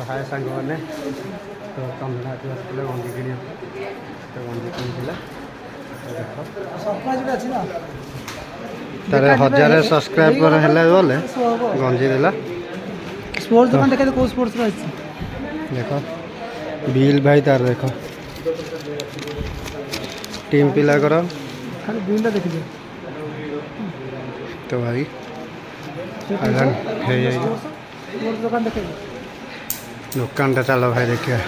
हाय सांग मैंने तो चंदना आसते गंजी कि तो गंजी किला तार 1000 सब्सक्राइबर है गंजी देला स्पोर्ट्स दुकान देखा को स्पोर्ट्स देख बिल भाई तार देख टीम पिला कर खाली बिलटा देखि दे तो भाई आइलान हे जाई स्पोर्ट्स दुकान देखा दुकान टा चलो भाई देखिए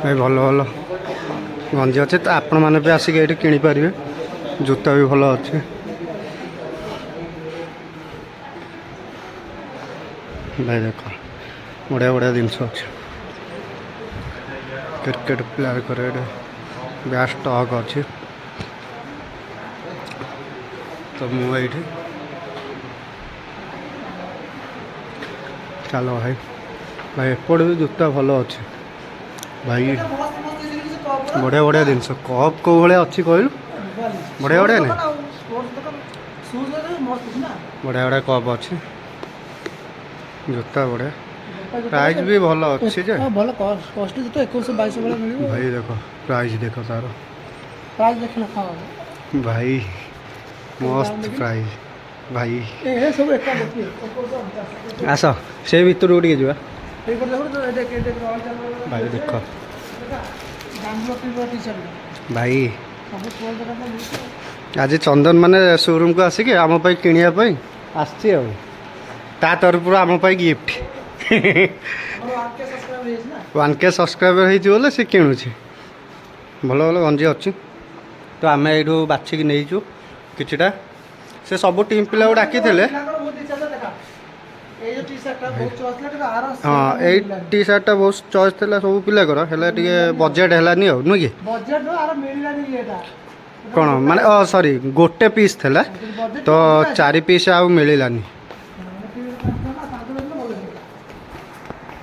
भाई भल भल गंजी अच्छे तो आपण मैंने भी आसिक ये किपारे जूता भी भल अच्छे भाई देख बढ़िया बढ़िया जिनस अच्छे क्रिकेट प्लेयर करे ब्याट स्टक अच्छे तो मुझे चलो भाई भाई एपट भी जूता भल अच्छे भाई बढ़िया बढ़िया जिनस कप कौ भाया अच्छी कहलु बढ़िया बढ़िया नहीं बढ़िया बढ़िया कप अच्छे जूता बढ़िया प्राइस भी भल अच्छे भल कॉस्ट तो 2122 वाला मिलियो भाई देखो प्राइस देखो तार प्राइस देखना खाओ भाई मस्त प्राइस भाई ए सब एका देखिए आस से भितर उठिए जा ए पर देखो तो देख भाई देख गांधी टी-शर्ट भाई सब स्पोर्ट्स दुकान आज चंदन माने शोरूम को आसिक आम किनिया आसची ता तरफ आम गिफ्ट 1K सब्सक्राइबर होती सी किणुची भल भल गंजी अच्छी तो आम यू बाछिकी नहीं किटा से सब टीम पिला डाकी हाँ ये टी सार्टा बहुत चॉइस थी सब पिला बजेट है नुह कि कौन माने सॉरी गोटे पीस थेला तो 4 पीस आ मिलानी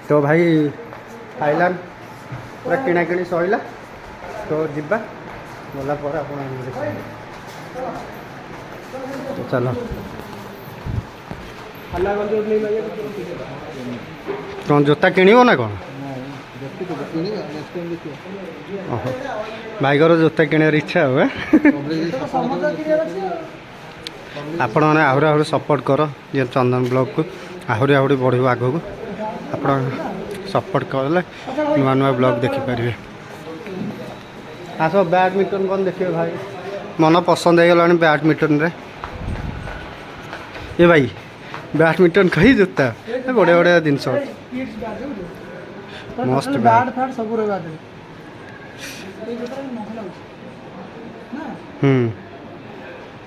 तो भाई आइलान पूरा किणाकिणी सैला तो जीवा गला पर तो चलो कौन जोता किणव ना कौन भाई जोता किणार इच्छा हुए आपण मैंने आहरी आहरी सपोर्ट कर जे चंदन ब्लॉग को आहरी आहरी बढ़ आग को आप सपोर्ट कले नुआ नुआ ब्लॉग देखिपारे आस बैडमिंटन कौन देखिए भाई मन पसंद हो गला बैडमिंटन रे ये भाई बैडमिंटन कही जोता बढ़िया बढ़िया जिनस मस्त बैट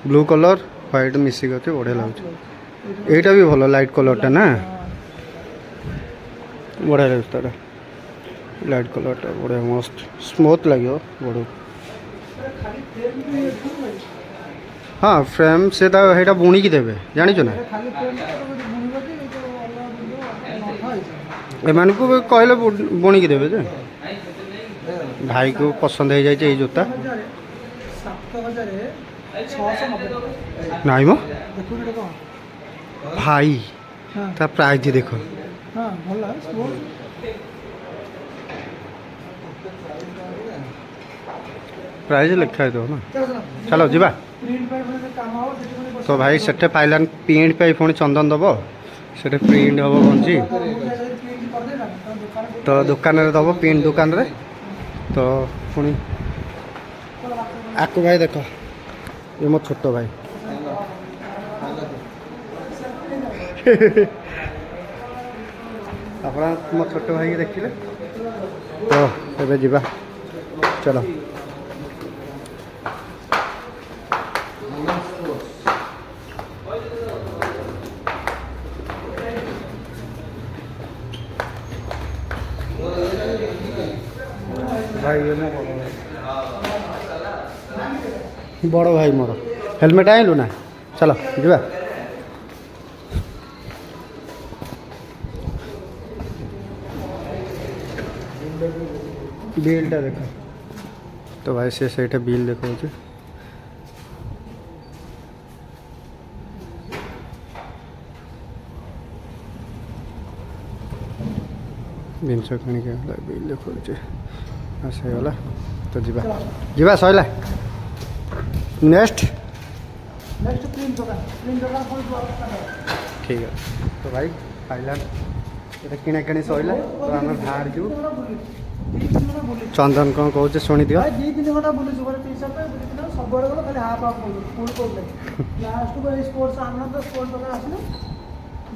ब्लू कलर व्हाइट मिसिक अच्छे बढ़िया लगे यहीटा भी भल लाइट कलरटा ना बढ़िया लगे लाइट कलरटा बढ़िया मस्त स्मूथ लगे बड़ हाँ फ्रेम से बुणिकी देवे जानिच ना एमान को कहले बुणिकी देवे जे भाई को पसंद हो जाए जोता नाई मो भाई ता प्राइस देखो प्राइस लिखा है तो ना चलो जीवा तो भाई सेठे पाइलान प्रिंट पे पुणी चंदन दब से प्रिंट हम गंजी तो दुकान रे दब प्रिंट दुकान रे तो पुणी आपको भाई देख ये मो छोट भाई आप मो छोट भाई देखिले तो एबे जीवा चलो भाई ये बड़ भाई मोर हेलमेट आइलु ना चलो जीवा बिलटा देख तो भाई से सहीटा बिल देखा ଜିନିଷ କିଣିକି ଆଣିଲା ବିଲ୍ ଖୋଲୁଛେ ଆସ ହେଇଗଲା ତ ଯିବା ଯିବା ସଇଲା ନେକ୍ସଟ ନେକ୍ସଟ ପ୍ରିଣ୍ଟ ଦୋକାନ ପୁଣି ଠିକ୍ ଅଛି ତ ଭାଇ ଫାଇନାଲ୍ এটা କିଣାକିଣି ସଇଲା ତ ଆମେ ବାହାରିଛୁ ଚନ୍ଦନ କ'ଣ କହୁছে ଶୁଣିଦିଅ ଭାଇ 2-3 ଘଣ୍ଟା ବୁଲିଛୁ ଗୋଟେ ଟି ସାର୍ଟ ପାଇଁ ବୁଲିଥିଲୁ ସବୁଆଡ଼େ ଗଲ ଖାଲି ହାଫ୍ ହାଫ୍ କହୁଛୁ ଫୁଲ୍ କହୁଥିଲେ ଲାଷ୍ଟକୁ ଏଇ ସ୍ପୋର୍ଟସ୍ ଆନନ୍ଦ ସ୍ପୋର୍ଟସ୍ ଦୋକାନ ଆସିଲୁ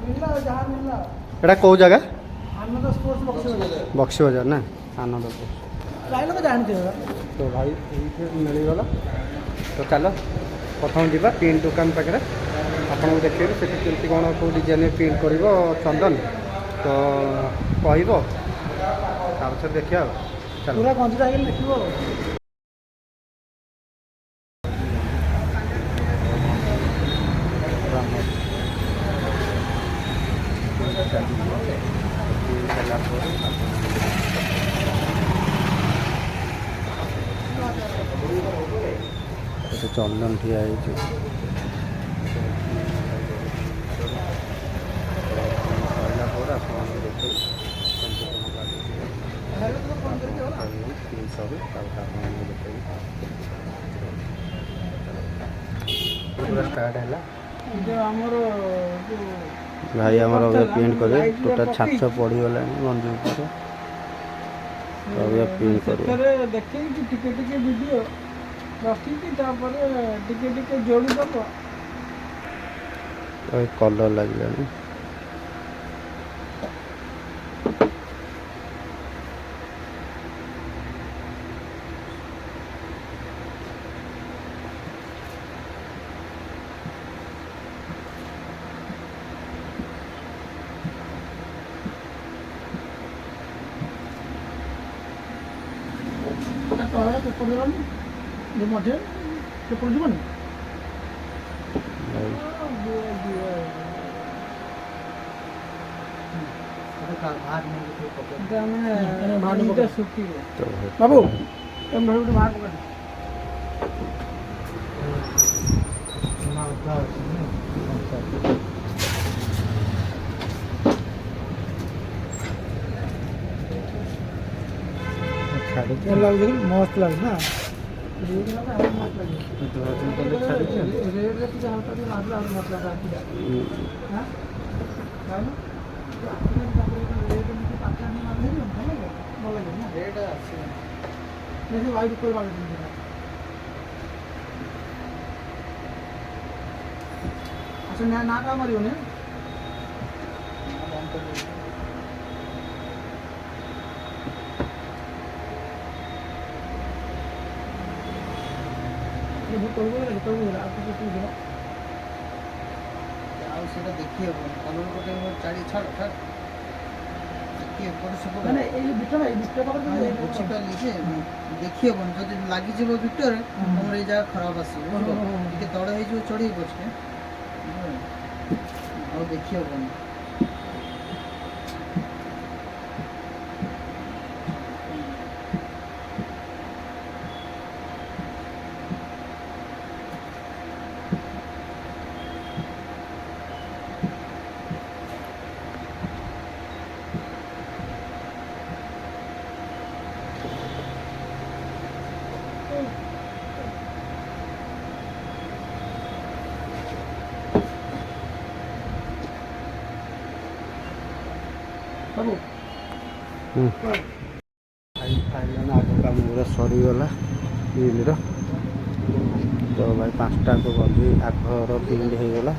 ମିଳିଲା ଆଉ ଯାହା ମିଳିଲା এটা କେଉଁ ଜାଗା ଆନନ୍ଦ ସ୍ପୋର୍ଟସ୍ ବକ୍ସି ବଜାର ନା ଆନନ୍ଦପୁର ପ୍ରାୟ ଲୋକ ଜାଣିଥିବେ ତ ଭାଇ ଏଇଠି ମିଳିଗଲା ତ ଚାଲ ପ୍ରଥମେ ଯିବା ପ୍ରିଣ୍ଟ ଦୋକାନ ପାଖରେ ଆପଣଙ୍କୁ ଦେଖେଇବି ସେଠି କେମିତି କ'ଣ କେଉଁ ଡିଜାଇନରେ ପ୍ରିଣ୍ଟ କରିବ ଚନ୍ଦନ ତ କହିବ ତାପରେ ଦେଖିବା ଆଉ ଚାଲ ପୁରା ଗଞ୍ଜିଟା ହେଇଗଲେ ଦେଖିବ ଆଉ ଚନ୍ଦନ ଠିଆ ହେଇଛି ସରିଲା ପରେ ଆପଣଙ୍କୁ ଦେଖେଇ ସରୁ ତାପରେ ଆପଣଙ୍କୁ ଦେଖେଇବି ପୁରା ଷ୍ଟାର୍ଟ ହେଲା ଆମର ଭାଇ ଆମର ଏବେ ପ୍ରିଣ୍ଟ କରିବେ ଟୋଟାଲ ଛାଞ୍ଚ ପଡ଼ିଗଲାଣି ଗଞ୍ଜି ଉପରେ ତ ଏବେ ପ୍ରିଣ୍ଟ କରିବେ ଦେଖେଇକି ଟିକେ ଟିକେ ଭିଡ଼ିଓ ରଖିକି ତାପରେ ଟିକେ ଟିକେ ଯୋଡ଼ିଦେବ ତ ଏ କଲର୍ ଲାଗିଲାଣି पेपर देवानी जो मध्य पेपर जीवन बाबू तुम बाहर मस्त लगे ना अच्छा ना का मारियो ने সেটা দেখি হবো কলর কোটে চারি ছাড় ছাড় দেখি এপଟେ সেপଟେ ମାନେ ଏଇ ଭିତରେ ଏଇ ଭିତରେ ପାଖରେ ବୁଝିପାରିଲି ଯେ ଦେଖି ହବନି ଯଦି ଲାଗିଯିବ ଭିତରେ ତମର ଏଇ ଜାଗା ଖରାପ ଆସିବ ଟିକେ ତଳ ହେଇଯିବ ଚଢ଼େଇ ପଛକେ ଆଉ ଦେଖି ହବନି ବାବୁ ଫାଇନାଲ୍ ଆଗ କାମ ପୁରା ସରିଗଲା ବିଲ୍ର ତ ଭାଇ 5ଟାକୁ ଗଞ୍ଜି ଆଗର ପ୍ରିଣ୍ଟ ହେଇଗଲା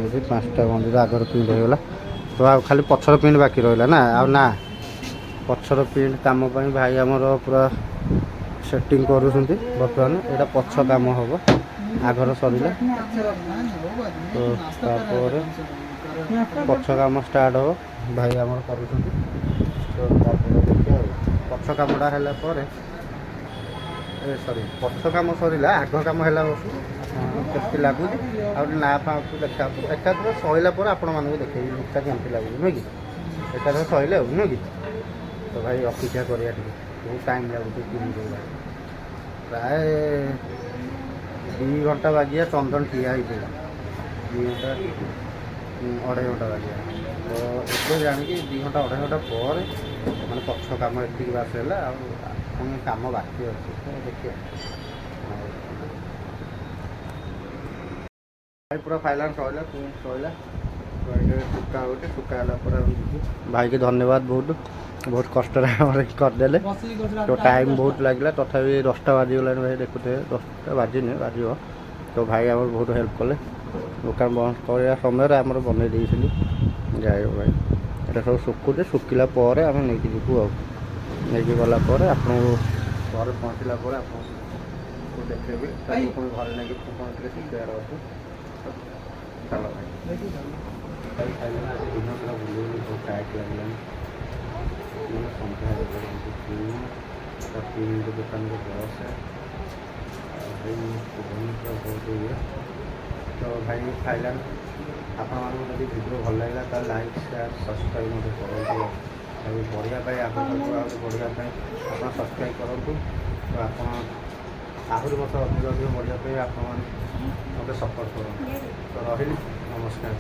ଏଠି 5ଟା ଗଞ୍ଜିର ଆଗର ପ୍ରିଣ୍ଟ ହେଇଗଲା ତ ଆଉ ଖାଲି ପଛର ପ୍ରିଣ୍ଟ ବାକି ରହିଲା ନା ଆଉ ନା ପଛର ପ୍ରିଣ୍ଟ କାମ ପାଇଁ ଭାଇ ଆମର ପୁରା ସେଟିଂ କରୁଛନ୍ତି ବର୍ତ୍ତମାନ ଏଇଟା ପଛ କାମ ହେବ ଆଗର ସରିଲା ତ ତାପରେ ପଛ କାମ ଷ୍ଟାର୍ଟ ହେବ ଭାଇ ଆମର କରୁଛନ୍ତି ତ ତାପରେ ଦେଖିବା ଆଉ ପଛ କାମଟା ହେଲା ପରେ ପଛ କାମ ସରିଲା ଆଗ କାମ ହେଲା ବର୍ଷ କେମିତି ଲାଗୁଛି ଆଉ ଗୋଟେ ନାଁ ଫାଁକୁ ଏକାଥରେ ସରିଲା ପରେ ଆପଣମାନଙ୍କୁ ଦେଖେଇବି ଲୁକ୍ଟା କେମିତି ଲାଗୁଛି ନୁହେଁ କି ଏକାଥରେ ସରିଲେ ଆଉ ନୁହେଁ କି ତ ଭାଇ ଅପେକ୍ଷା କରିବା ଟିକେ ବହୁତ ଟାଇମ୍ ଲାଗୁଛି କିଣିଦେବା ପ୍ରାୟ 2 ଘଣ୍ଟା ବାଗିଆ ଚନ୍ଦନ ଠିଆ ହେଇଥିଲା 2 ଘଣ୍ଟା 2.5 ଘଣ୍ଟା ବାଗିଆ ତ ଏବେ ଜାଣିକି 2 ଘଣ୍ଟା 2.5 ଘଣ୍ଟା ପରେ ମାନେ ପଛ କାମ ଏତିକି ବାସ ହେଲା ଆଉ ପୁଣି କାମ ବାକି ଅଛି ତ ଦେଖିବା। ପୁରା ଫାଇନାଲ୍ ସରିଲା ପୁଣି ସରିଲା ଶୁକା ହେଉଛି ଶୁକା ହେଲା ପରେ ଆମେ ଯିବୁ। ଭାଇକି ଧନ୍ୟବାଦ ବହୁତ କଷ୍ଟରେ ଆମର କରିଦେଲେ। ତ ଟାଇମ୍ ବହୁତ ଲାଗିଲା ତଥାପି 10ଟା ବାଜିଗଲାଣି ଭାଇ ଦେଖୁଥିବେ 10ଟା ବାଜିନି ବାଜିବ। ତ ଭାଇ ଆମର ବହୁତ ହେଲ୍ପ କଲେ ଦୋକାନ ବନ୍ଦ କରିବା ସମୟରେ ଆମର ବନେଇ ଦେଇଥିଲି। ଯାଇ ହଉ ଭାଇ ଏଇଟା ସବୁ ଶୁଖୁଛି ଶୁଖିଲା ପରେ ଆମେ ନେଇକି ଯିବୁ ଆଉ ନେଇକି ଗଲା ପରେ ଆପଣଙ୍କୁ ଘରେ ପହଞ୍ଚିଲା ପରେ ଆପଣଙ୍କୁ ଦେଖେଇବି ତାକୁ ପୁଣି ଘରେ ନେଇକି ପୁଣି ଟିକେ ଶୁଖେଇବାର ଅଛି। ଚାଲ ଭାଇ ଖାଇଲେ ଆଜି ଦିନ ପୁରା ବୁଲିବୁଲି ବହୁତ ଟାୟାର୍ଡ ଲାଗିଲାନି ମାନେ ସନ୍ଧ୍ୟା ହେଇଗଲାଣି ଦୋକାନରେ ବସେ ଭାଇ ପୁରା ବହୁତ ଇଏ। ତ ଭାଇ ଖାଇଲାନି ଆପଣମାନଙ୍କୁ ଯଦି ଭିଡ଼ିଓ ଭଲ ଲାଗିଲା ତାହେଲେ ଲାଇକ୍ ସେୟାର ସବସ୍କ୍ରାଇବ୍ ମଧ୍ୟ କରନ୍ତୁ। ଆଉ ବଢ଼ିବା ପାଇଁ ଆଗକୁ ଆହୁରି ବଢ଼ିବା ପାଇଁ ଆପଣ ସବସ୍କ୍ରାଇବ୍ କରନ୍ତୁ। ତ ଆପଣ ଆହୁରି ମୋତେ ଅଧିକ ବଢ଼ିବା ପାଇଁ ଆପଣମାନେ ମୋତେ ସପୋର୍ଟ କରନ୍ତୁ। ତ ରହିଲି ନମସ୍କାର।